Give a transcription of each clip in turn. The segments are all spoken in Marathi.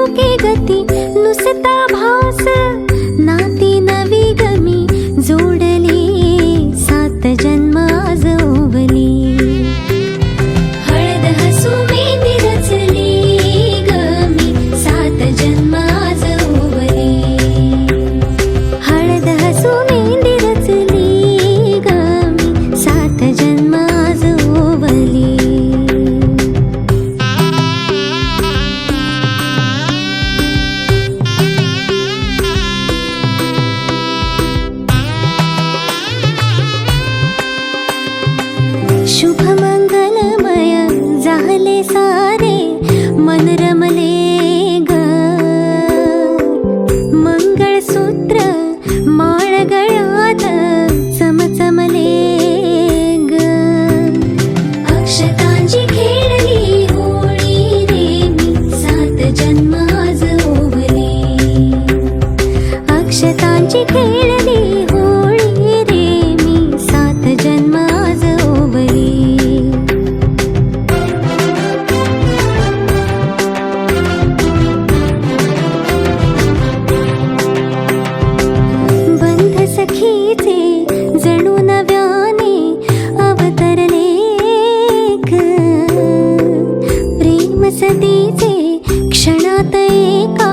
ठाऊके गती नुसता भास नाती नवी गमी जोडली 7 जन्म आज ओवली हळद हसू मेहंदी रचली गमी 7 जन्म आज ओवली हळद हसू मेहंदी रचली गमी 7 जन्म आज ओवली शुभ मंगलमय झाले सारे मन रमले ग मंगळसूत्र माळ गळ्यात चमचमले ग अक्षतांची खेळली होळी रे मी 7 जन्म आज ओवली अक्षतांची खेळली होळी रे मी 7 जन्म आज ओवली बंध सखीचे जणू नव्याने अवतरले ग प्रेम सदीचे क्षणात एका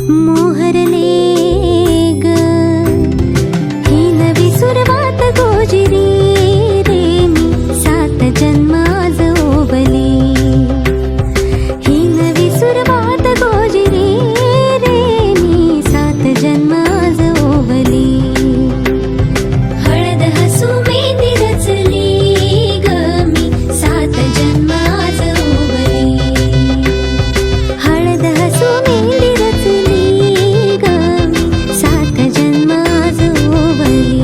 मोहरले ग ही नवी सुरुवात गोजिरी रे मी 7 जन्म आज ओवली ही नवी सुरुवात गोजिरी रे मी 7 जन्म आज ओवली हळद हसू मेहंदी रचली गमी 7 जन्म आज ओवली हळद हसू मेहंदी रचली गमी 7 जन्म आज ओवली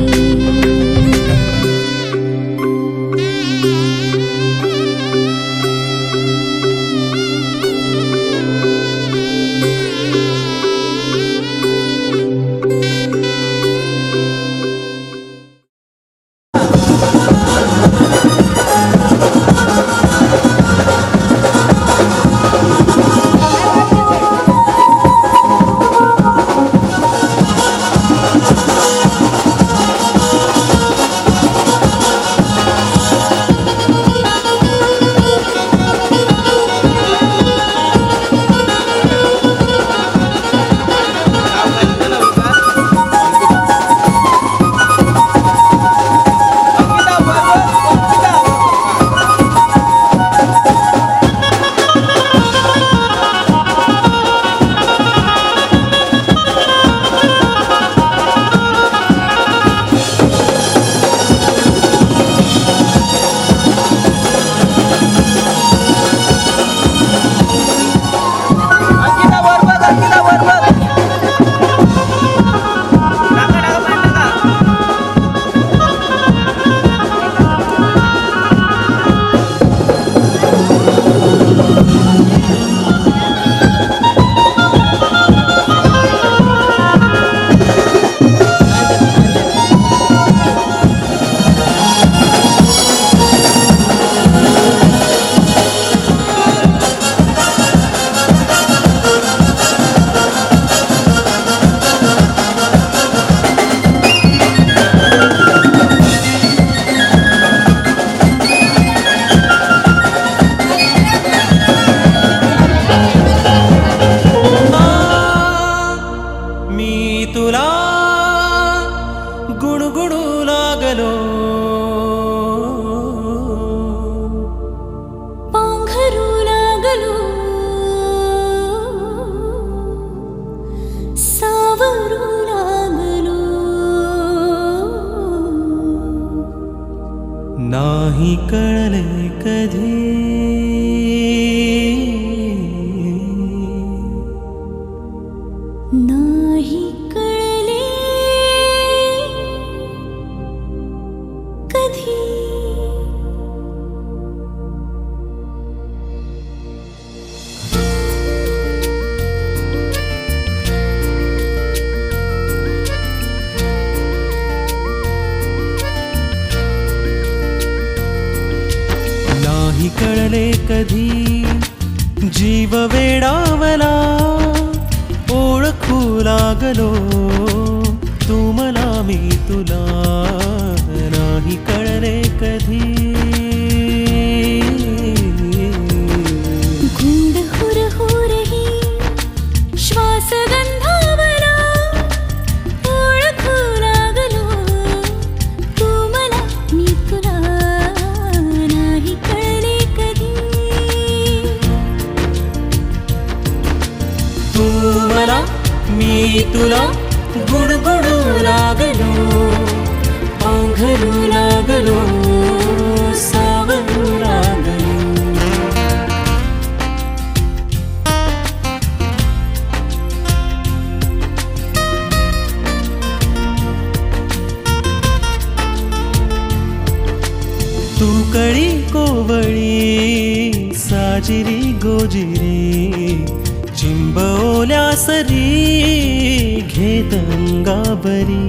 तुला गुणगुणू लागलो पांघरू लागलो सावरू लागलो नाही कळले कधी नाही कळले कधी नाही कळले कधी जीव वेडावला ओळखू लागलो, तू मला मी तुला, नाही कळले कधी. गूढ हुरहुरही श्वास गंधावला, ओळखू लागलो, तू मला मी तुला, नाही कळले कधी. तू मला मी तुला, गुणगुणू लागलो, पांघरू लागलो, सावरू लागलो. तू कळी कोवळी साजिरी गोजिरी, चिंबवल्या सरी घेत अंगाबरी.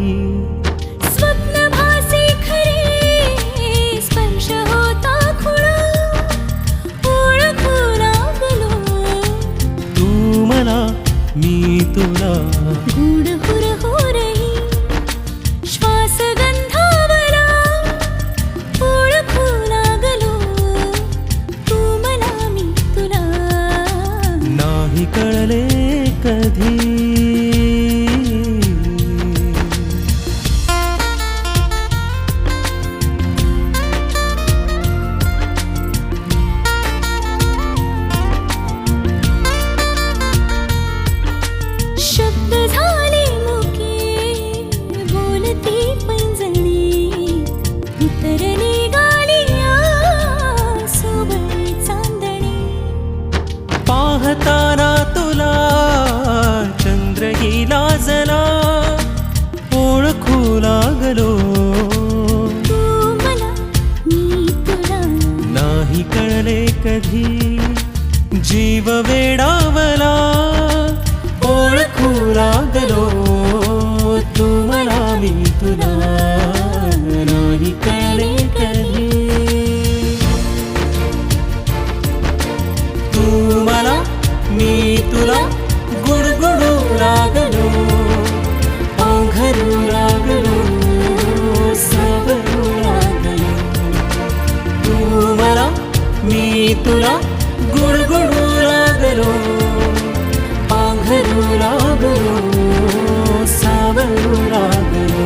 स्वप्नभासी खरे स्पर्श होता खुणा, ओळखू लागलो, तू मला मी तुला. गूढ हुरहुरही श्वास गंधावला, ओळखू लागलो, तू मला मी तुला, नाही कळले कधी. शब्द झाले मुके बोलती पैंजणी, उतरली गालिया सोबळी चांदणी. पाहताना तुला चंद्र गेला जला, ओळखू लागलो, तू मला मी तुला, नाही कळले कधी. जीव वेडावला, ओळखू लागलो, तू मला मी तुला, नाही कळले कधी. तू मला मी तुला, गुणगुणू लागलो, पांघरू लागलो, सावरू लागलो. तू मला मी तुला, गुणगुणू लागलो, पांघरू लागलो, सावरू लागलो.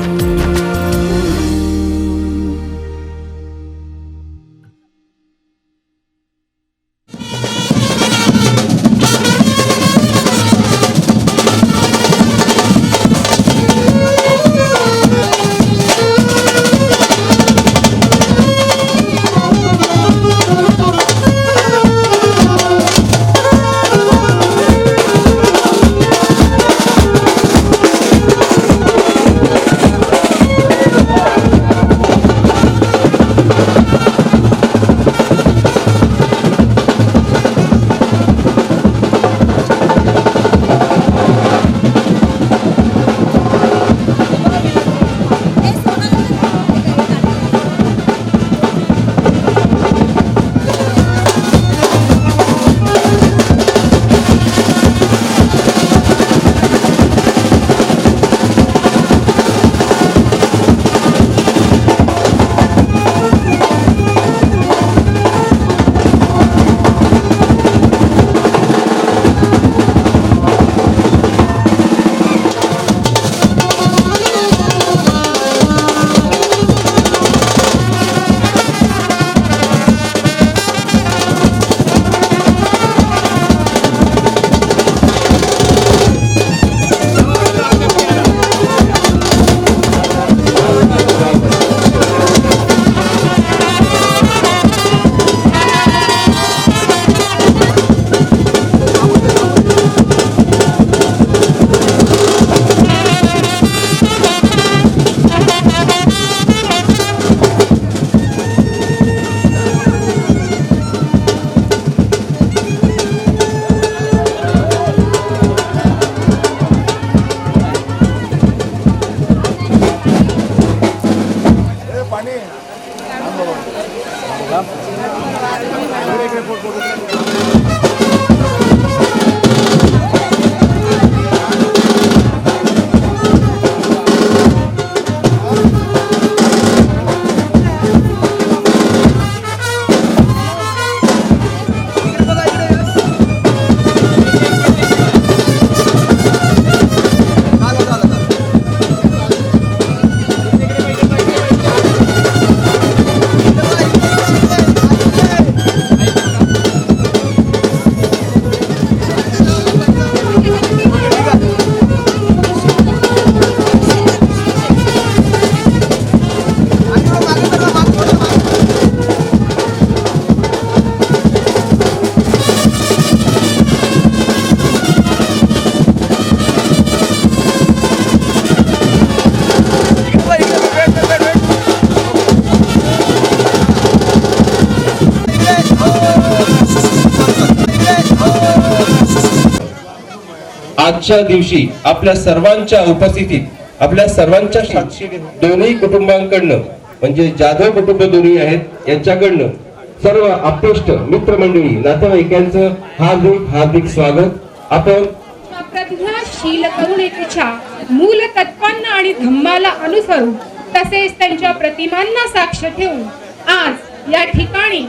आजच्या दिवशी आपल्या सर्वांच्या उपस्थितीत आपल्या सर्वांच्या साक्षीने दोन्ही कुटुंबांकडनं म्हणजे जाधव कुटुंब दोन्ही आहेत यांच्याकडनं सर्व आप्तेष्ट मित्रमंडळी नातेवाईकांचं हार्दिक हार्दिक स्वागत। आपण प्रतिज्ञाशील करुणेच्या मूल तत्वांना आणि धम्माला अनुसरून तसेच त्यांच्या प्रतिमांना साक्ष ठेवून आज या ठिकाणी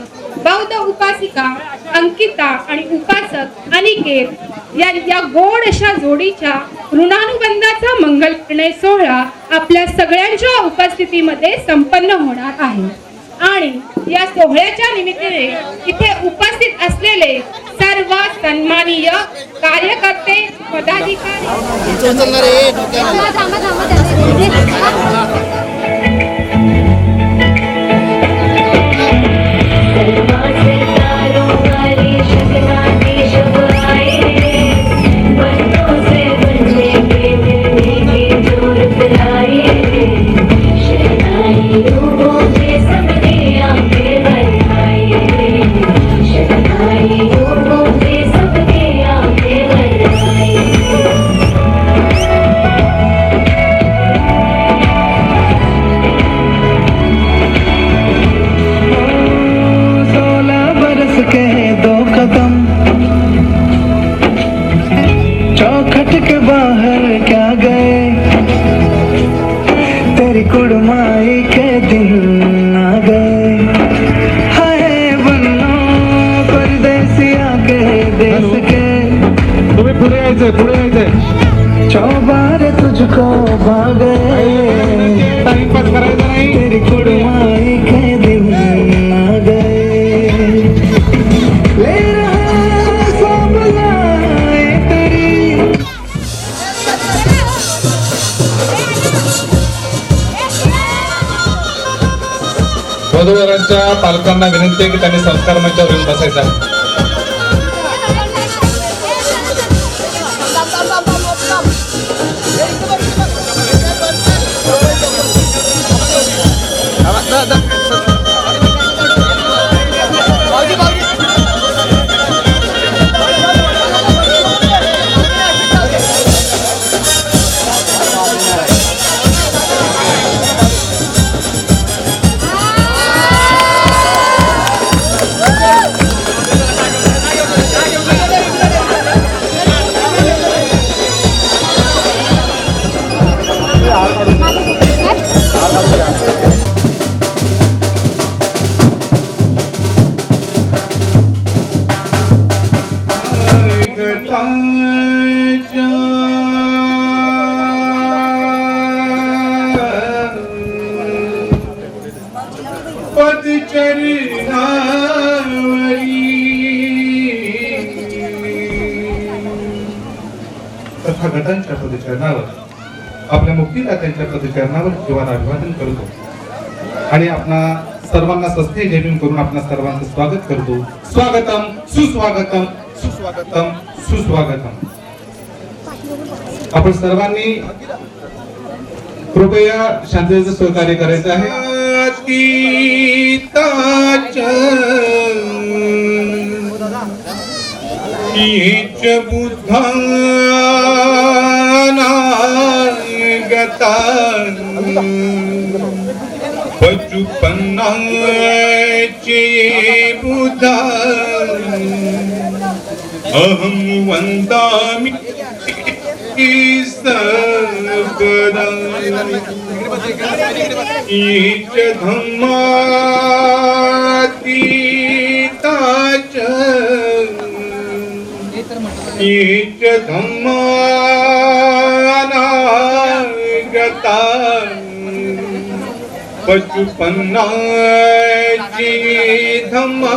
बौद्ध उपासिका अंकिता आणि उपासक अनिकेत या गोड अशा जोडीच्या ऋणानुबंधाचा मंगल निर्णय सोहळा आपल्या सगळ्यांच्या उपस्थितीमध्ये संपन्न होणार आहे आणि या सोहळ्याच्या निमित्ताने इथे उपस्थित असलेले सर्व सन्माननीय कार्यकर्ते पदाधिकारी चौबार तुझको भागे तेरी कुड़माई के दिन आ गए ले रहा सब लाए तेरी। वधूवरांच्या पालकांना विनंती आहे की त्यांनी संस्कार मंचावर येऊन बसायचा। तथागतांच्या पदचरणावर आपल्या मुक्तिदात्यांच्या पदचरणावर जीवन अभिवादन करतो आणि आपणा सर्वांना सस्ते जयभीम करून आपणा सर्वांचं स्वागत करतो। स्वागतम सुस्वागतम सुस्वागतम सुस्वागतम। आपण सर्वांनी कृपया शांततेचं सहकार्य करायचं आहे। ईच बुद्धानागता पचुपन्नाचे बुद्धा अहं वन्दामि सर्वदा ईच धम्मातीताच ईच धम्मानागता पचुपन्नाची धम्मा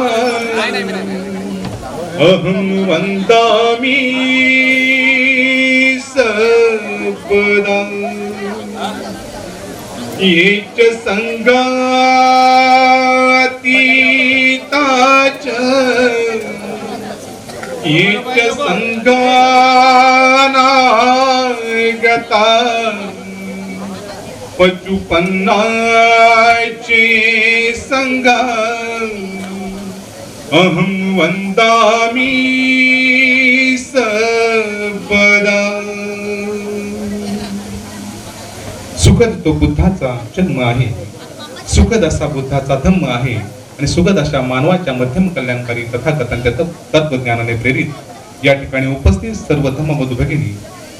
अहं वन्दामि सर्वदा ईच संगातीताच ईच संगानागता पचुपन्नाचे संगा अहं वन्दामि सर्वदा। सुखद तो बुद्धाचा जन्म आहे, सुखद असा बुद्धाचा धम्म आहे आणि सुखद अशा मानवाच्या मध्यम कल्याणकारी तथाकथांच्या तत्वज्ञानाने प्रेरित या ठिकाणी उपस्थित सर्व धम्मबंधू भगिनी,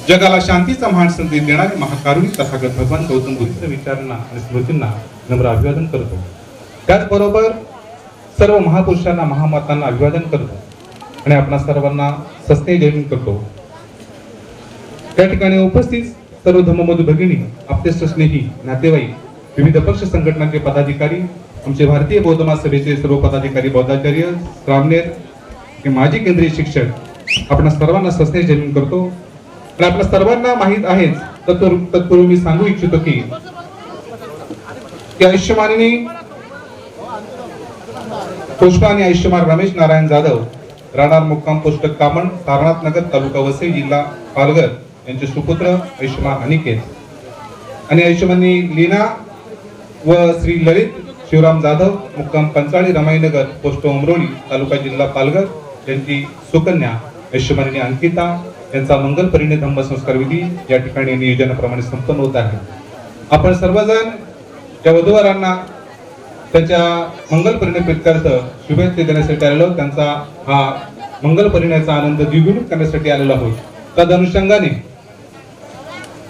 जगाला शांतीचा महान संदेश देणारे महाकारुणिक तथागत भगवान गौतम बुद्ध विचारांना आणि स्मृतींना नम्र अभिवादन करतो. त्याचबरोबर सर्व महापुरुषांना महामातांना अभिवादन करतो आणि आपणा सर्वांना सस्ने जय हिंद करतो. त्या ठिकाणी उपस्थित सर्व धम्मबंधू भगिनी, आपले स्नेही नातेवाईक, विविध पक्ष संघटनांचे पदाधिकारी, आमचे भारतीय बौद्ध महासभेचे सर्व पदाधिकारी, बौद्धाचार्य, श्रामणेर, माजी केंद्रीय शिक्षक, आपण सर्वांना सस्ने जय हिंद करतो. आणि आपल्या सर्वांना माहित आहेच, तत्पूर्वी मी सांगू इच्छितो की आयुष्यमानी पुष्पा आणि आयुष्यमान रमेश नारायण जाधव, राहणार मुक्काम पोस्ट कामण, तारनाथ नगर, तालुका वसई, जिल्हा पालघर यांचे सुपुत्र आयुष्यमान अनिकेत आणि आयुष्यमानी लीना व श्री ललित शिवराम जाधव, मुक्काम पंचाळी, रमाईनगर पोस्ट उमरोली, तालुका जिल्हा पालघर यांची सुकन्या आयुष्यमानी अंकिता यांचा मंगल परिणय धम्म संस्कार विधी या ठिकाणी नियोजनाप्रमाणे संपन्न होत आहे. आपण सर्वजण त्या वधूवरांना त्यांच्या मंगल परिणय प्रीत्यर्थ शुभेच्छा देण्यासाठी आलेलो, त्यांचा हा मंगल परिणयाचा आनंद द्विगुणित करण्यासाठी आलेलो आहोत. त्या अनुषंगाने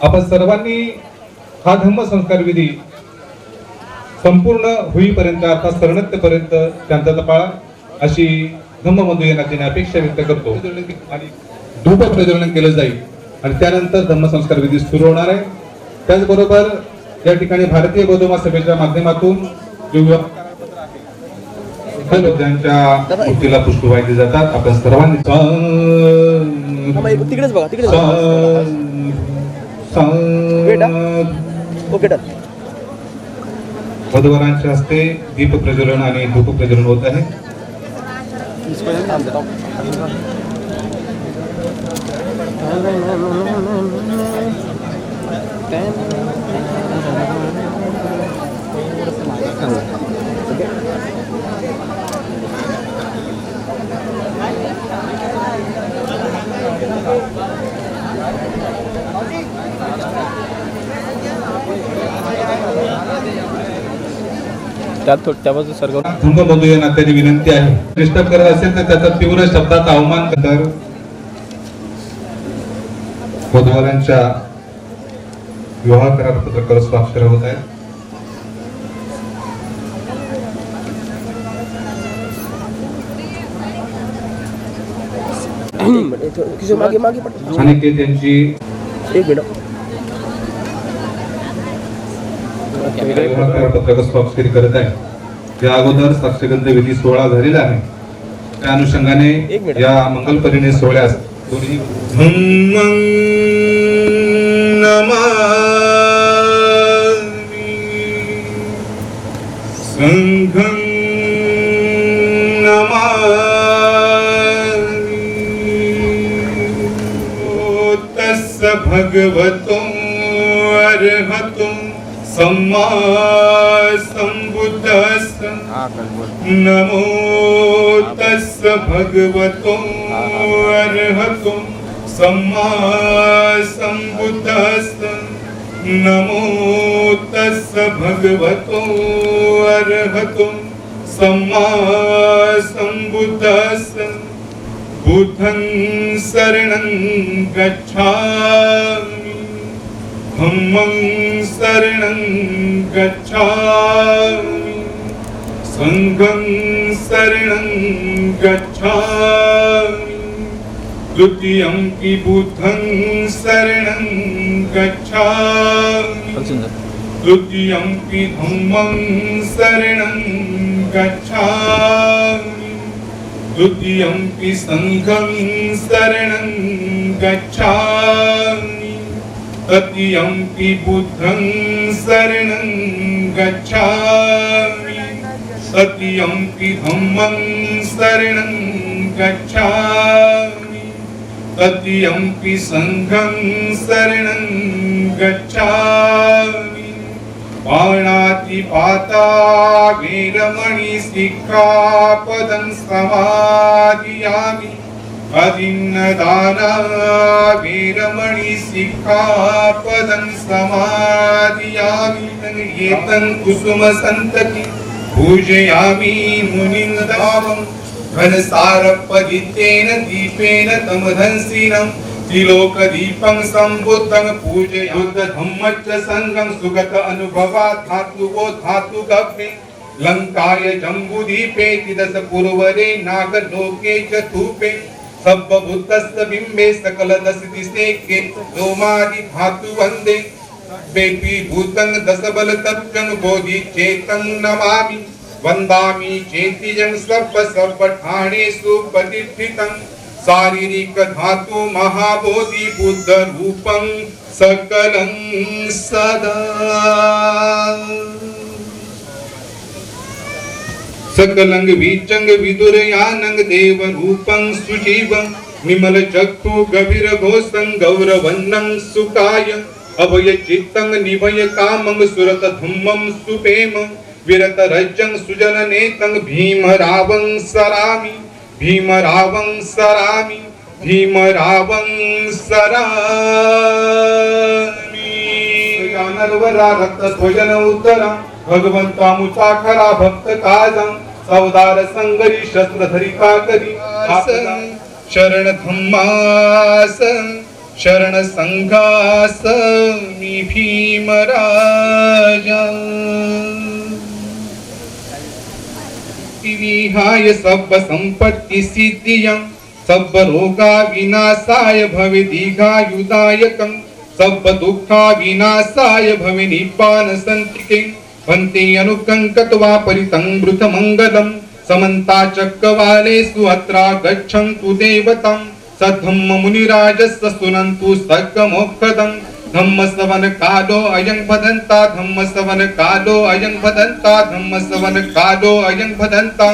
आपण सर्वांनी हा धम्म संस्कार विधी संपूर्ण होईपर्यंत अर्थात शरणत्तेपर्यंत शांतता पाळा अशी धम्मबंधू या नात्याने अपेक्षा व्यक्त करतो. आणि धूप प्रज्वलन केलं जाईल आणि त्यानंतर धम्मसंस्कार विधी सुरू होणार आहे. त्याचबरोबर या ठिकाणी भारतीय बौद्ध महासभेच्या माध्यमातून ज्यांच्या मूर्तीला पुष्प वाहिली जातात, आपण सर्वांनी तिकडेच बघा, तिकडेच वधूवरांच्या हस्ते दीप प्रज्वलन आणि धूप प्रज्वलन होत आहे. धम्मबंधू या नात्याने विनंती आहे, डिस्टर्ब करत असेल तर त्याचा तीव्र शब्दाचा अवमान कर. वधूवरांच्या विवाह करार पत्रकावर स्वाक्षर होत आहे. अनिकेत यांची पत्रक स्वाक्षरी करत आहे. त्या अगोदर साक्षगंध विधी सोहळा झालेला आहे. त्या अनुषंगाने या मंगल परिणय सोहळ्यास दोन्ही संघं तस्य भगवतो अर्हतो सम्मा संबुद्धस्य नमो तस्य भगवतो अर्हतो सम्मा संबुद्धस्य नमो तस्य भगवतो अर्हतो सम्मा संबुद्धस्य बुद्धं शरणं गच्छामि धम्मं शरणं गच्छामि संघं शरणं गच्छामि द्वितीयंपि बुद्धं शरणं गच्छामि द्वितीयंपि धम्मं शरणं गच्छामि द्वितीयंपि संघं शरणं गच्छामि तृतीयंपि बुद्धं शरणं गच्छामि तृतीयंपि धम्मं शरणं गच्छामि तृतीयंपि संघं शरणं गच्छामि पाणातिपाता वीरमणि सिक्खापदं समादियामि अदिन्नदाना वीरमणि सिक्खापदं समादियामि एतं कुसुम संतति पूजयामि मुनिंदावं घनसारपदितेन दीपेन तमधंसिनं त्रिलोकदीपं सम्बुद्धं पूजयामि धम्मच्च संगं सुगत अनुभवा धातुवो धातुगभ्रे लंकाय जम्बुदीपे तिदस पूर्वरे नागलोके च धूपे सब्बभूतस्य बिम्बे सकलदशदिशेके लोमादि धातु वन्दे बेपि भूतं दशबल तत्त्वं बोधि चेतं नमामि वन्दामि चेतिजं सर्व ठाणेषु प्रतिष्ठितं शारीरिक धातु महाबोधि बुद्ध रूपं सकलं सदा सकलंग विचंग विदुरयानंग देव रूपं सुजीवं निमल चक्षु गभीर घोषं गौरवन्नं सुकाय अभय चित्तं निभय कामं सुरत धम्मं सुपेम विरत रज्जं सुजन नेतं भीमरावं सरामि भीमरावं सरामि भीमरावं सरामि नरवरा रक्त ध्वजन उतरा भगवंता मुचा खरा भक्त काजं सौदार संगरी शस्त्र धरिता करी शरण धम्मास शरण संघास मी भीमराजा विहाय सब संपत्ति सिद्धियं सब रोगा विनाशाय भवे दीर्घायुदायकं सब दुःखा विनाशाय भवे निब्बान संतिके भन्ते अनुकंकत्वा परितं मंगलम समन्ता चक्रवालेषु अत्रा गच्छन्तु देवतां सद्धम्म मुनिराजस्य सुनन्तु सद्गमोक्षदं धम्मसवन कालो अयं भदन्ता धम्मसवन कालो अयं भदन्ता धम्मसवन कालो अयं भदन्ता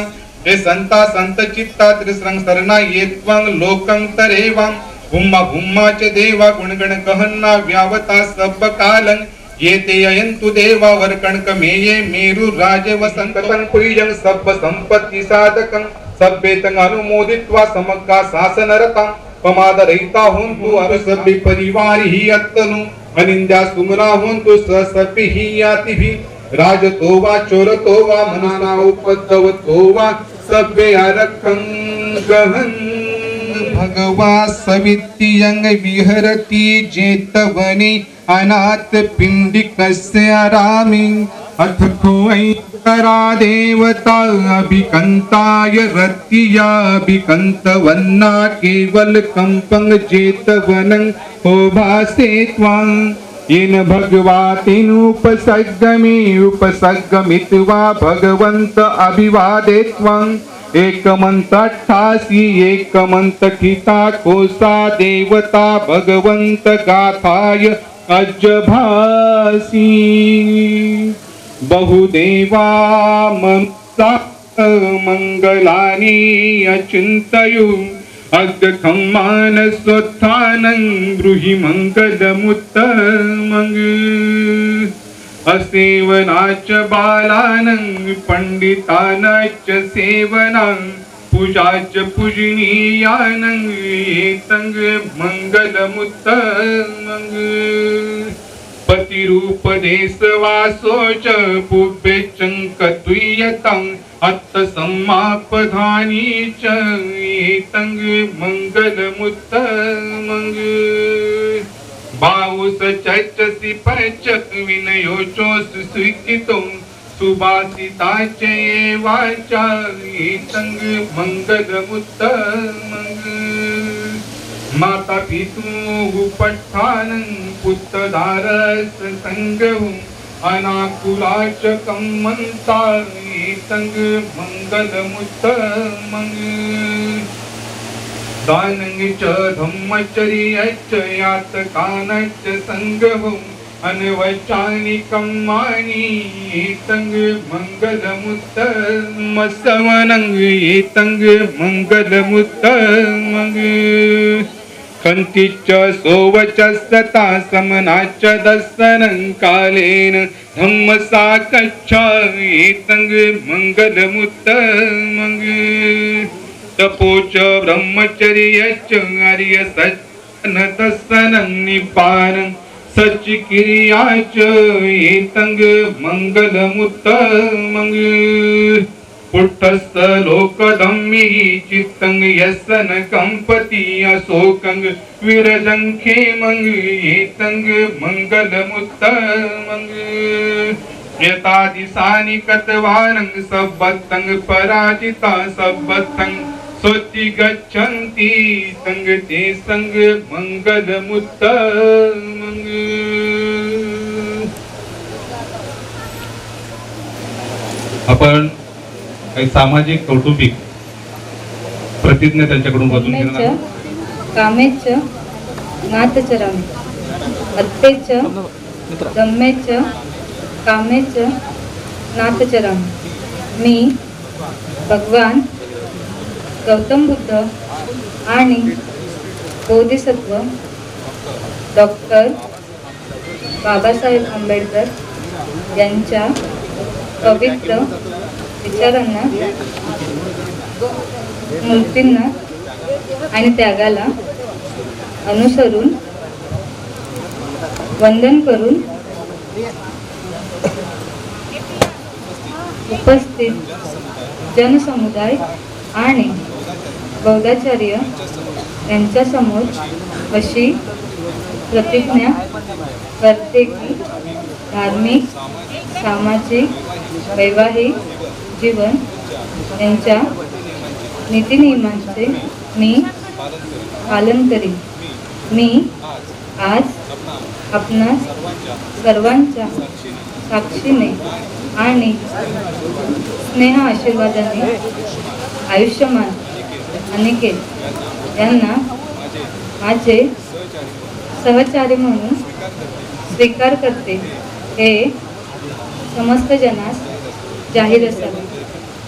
हे संता संत चित्ता त्रिसरं शरणा ये त्वं लोकं तरेवां भुम्मा भुम्मा च देवा गुणगण कहन्ना व्यावता सब कालं ये ते अयन्तु देवा वरकणक मेये मेरु राज वसंतकं प्रियं सब संपत्ति साधकं सभ्येतं अनुमोदित्वा समग्गा शासनरतां पमाद रहिता होन्तु अनुसभ्य परिवार ही अत्तनु अनिंद्या सुमना होन्तु ससभ्य ही यातिभिः राजतो वा चोरतो वा मनुना उपद्रवतो वा सभ्य आरक्षं गहन् भगवा सवित्यंग विहरति जेतवने अनाथ पिंडिकस्य आरामे अथ कोऽकरा देवता अभिकंताय रत्याभिकंतवन्ना केवल कंपं जेतवनं होभासे त्वां येन भगवा तेनुपसर्गमे उपसर्गमित्वा भगवन्त अभिवादे त्वाम् एकमंत 88 एकमंत खिता कोसा देवता भगवंत गाथाय अजभासी बहुदेवा ममता मंगलानि अचिंतयु अग्खम्मान स्वत्थानं ब्रूहि मंगलमुत्तमं असेवनाच बालानं पंडितानाच सेवनं पूजाच पूजनीयानं एतं मंगलमुत्तमं पतिरूपदेशवासोच पुब्बेचङ्कत्वीयतं अत्तसम्मापधानी च एतं मंगलमुत्तमं बाऊस चचसि पचक विनयोचोस स्वीकृतुं सुभाषिताच ये वाचा एतं मंगलमुत्तमं माता पितुः पट्ठानं पुत्रदारस संगहुं अनाकुलाच कम्मन्ता एतं मंगलमुत्तमं दानं च धम्मचर्यश्च यातकानश्च संगहुं अनवचानि कम्मानि एतं मंगलमुत्तमं एतं मंगलमुत्तमं खन्तिश्च सोवच सता समनाच दर्शनं कालेन धम्मसाकच्छ एतं मंगलमुत्तमं तपोच ब्रह्मचर्यच आर्य सज्जन निपान सच क्रियाच एतंग मंगलमुत्तमंग पुट्टस्थ लोकदम्मी चित्तंग यसन कंपती असोकंग विरजंखे मंग एतंग मंगलमुत्तमंग यतादिसानि कतवानंग सबत्तंग पराजिता सबत्तंग स्वति गच्छन्ति संग ते संग मंगलमुत्तमंग. आपण काही सामाजिक कौटुंबिक प्रतिज्ञा त्यांच्याकडून वाचून घेणार आहोत. कामेच नाथचरामी अत्तेच दम्मेच कामेच नाथचरामी. मी भगवान गौतम बुद्ध आणि बोधिसत्व डॉक्टर बाबासाहेब आंबेडकर यांच्या पवित्र विचारांना मूर्तींना आणि त्यागाला अनुसरून वंदन करून उपस्थित जनसमुदाय आणि बौद्धाचार्य यांच्यासमोर अशी प्रतिज्ञा करते की धार्मिक सामाजिक वैवाहिक जीवन यांच्या नीतिनियमांचे मी पालन करीन. मी आज आपणा सर्वांच्या साक्षीने आणि स्नेह आशीर्वादाने आयुष्यमान अनिकेत यांना माझे सहचारी म्हणून स्वीकार करते. हे समस्त जनास जाहीर असावे.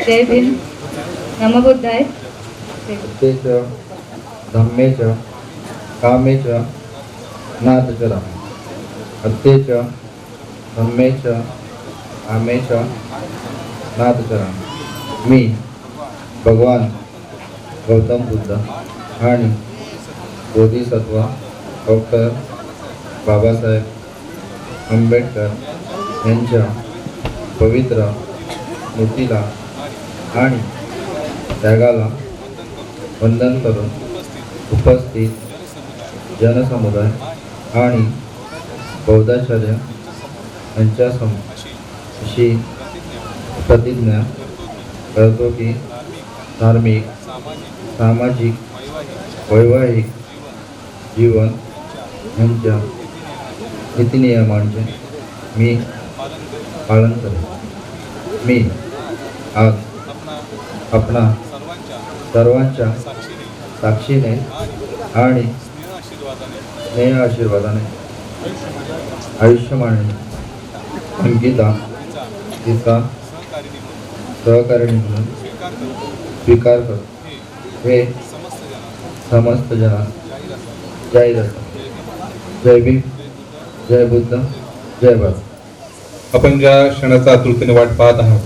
जय भीम. नमो बुद्धाय. तेच धम्मेच कामेच नाथचरा अत्तेच धम्मेच कामेच नाथचरा. मी भगवान गौतम बुद्ध आणि बोधिसत्व डॉक्टर बाबासाहेब आंबेडकर यांच्या पवित्र मूर्तीला आणि त्यागाला वंदन करून उपस्थित जनसमुदाय आणि बौद्धाचार्य यांच्यासमोर अशी प्रतिज्ञा करतो की धार्मिक सामाजिक वैवाहिक जीवन यांच्या नीतिनियमांचे मी पालन करेन. मी आज आपणा सर्वांच्या साक्षीने आणि स्नेह आशीर्वादाने आयुष्यमान अंकिता तिचा सहकारिणी म्हणून स्वीकार करतो. हे समस्त जना जाहीर असतात. जय भीम. जय बुद्ध. जय भारत. आपण ज्या क्षणाचा आतुरतेने वाट पाहत आहोत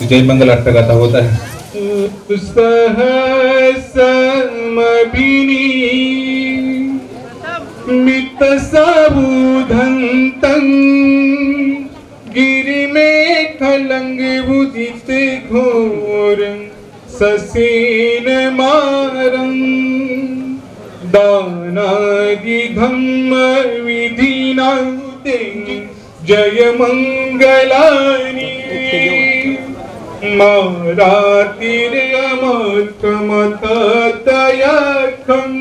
ती जय मंगल अट्टगाथा होत आहे. सहसमभिनी मित साबुधंतं गिरिमेखलंग उदित घोर ससेन मारं दानादि धम्म विधिना ते जय मंगलानि मारातिरमतमतयखं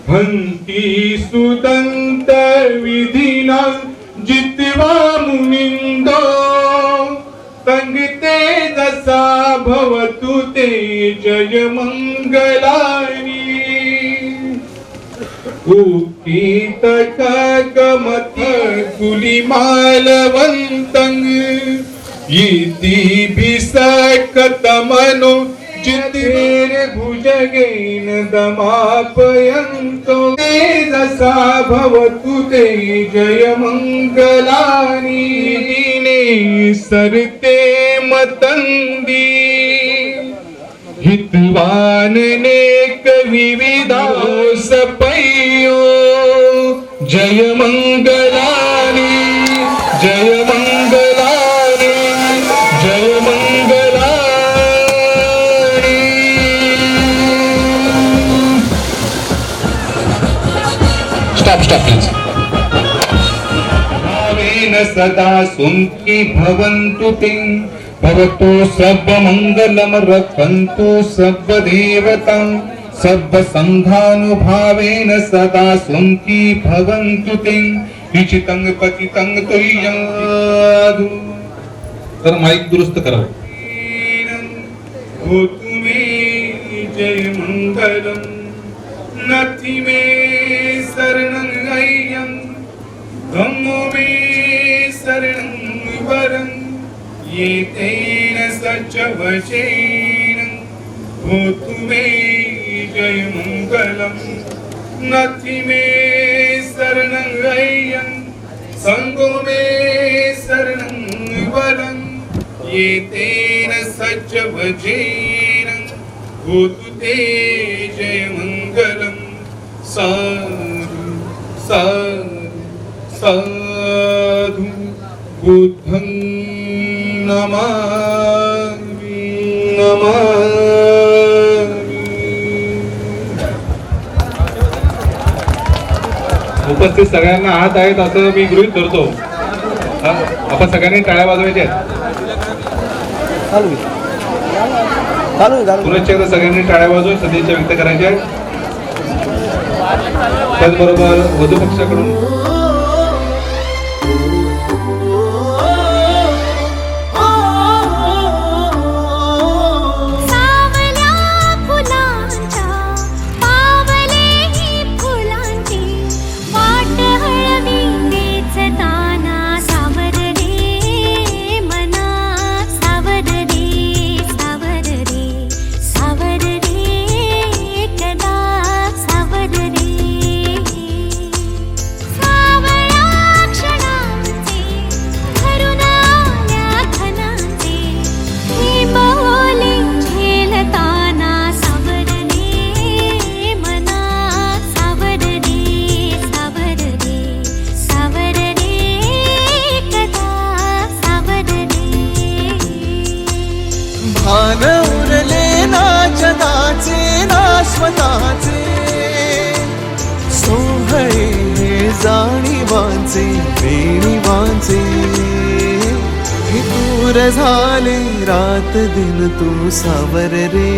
हन्ति सुदन्त विधिना जित्वा मुनिन्दो तंगते दसा भवतु ते जय मंगलानि उक्तितकगमथ कुलिमालवन्तंग इति बिसकतमनो जितेर भुजगेन दमापयन्तो तेजसा भवतु ते जय मंगलानि सरते मतंदी हितवान नेक विविधास पैयो जय मंगलानी जय मंगलानी जय मंगलानी. Stop please. भावेन सदा सुखी भवन्तु ते भवतु सर्व मंगलम रक्षन्तु सर्व देवता सर्व संघानुभावेन सदा सुखी भवन्तु ते इचितं पतितं तुय्यादु. तर माईक दुरुस्त करावं. होतु मे जय मंगलम नथि मे शरणं अय्यं धम्मो मे शरणं वरं ये तेन सच वचेन होतु मे जय मंगलम नथि मे शरणं अय्यं संगो मे शरणं वरं ये तेन सच वचेन होतु ते जय मंगलम. साधु साधु साधु बुद्धं नमामि नमामि. उपस्थित सगळ्यांना हात आहेत असं मी गृहीत धरतो. आपण सगळ्यांनी टाळ्या वाजवायच्या आहेत. पुनश्च एकदा सगळ्यांनी टाळ्या वाजवून सदिच्छा व्यक्त करायच्या आहेत. त्याचबरोबर वधू पक्षाकडून सावल्या फुलांच्या पावलेही फुलांची वाट हळवी वेचताना सावर रे मना सावर रे सावर रे सावर रे कदा सावर रे. सावळ्या क्षणांचे भरून आल्या खणांचे हे बोले झेलताना सावर रे मना सावर रे सावर रे सावर रे कदा सावर रे. भान उरले ना जगाचे ना स्वतःचे सोहळे जाणीवांचे बेणीवांचे दूर झाले रात दिन तू सावर रे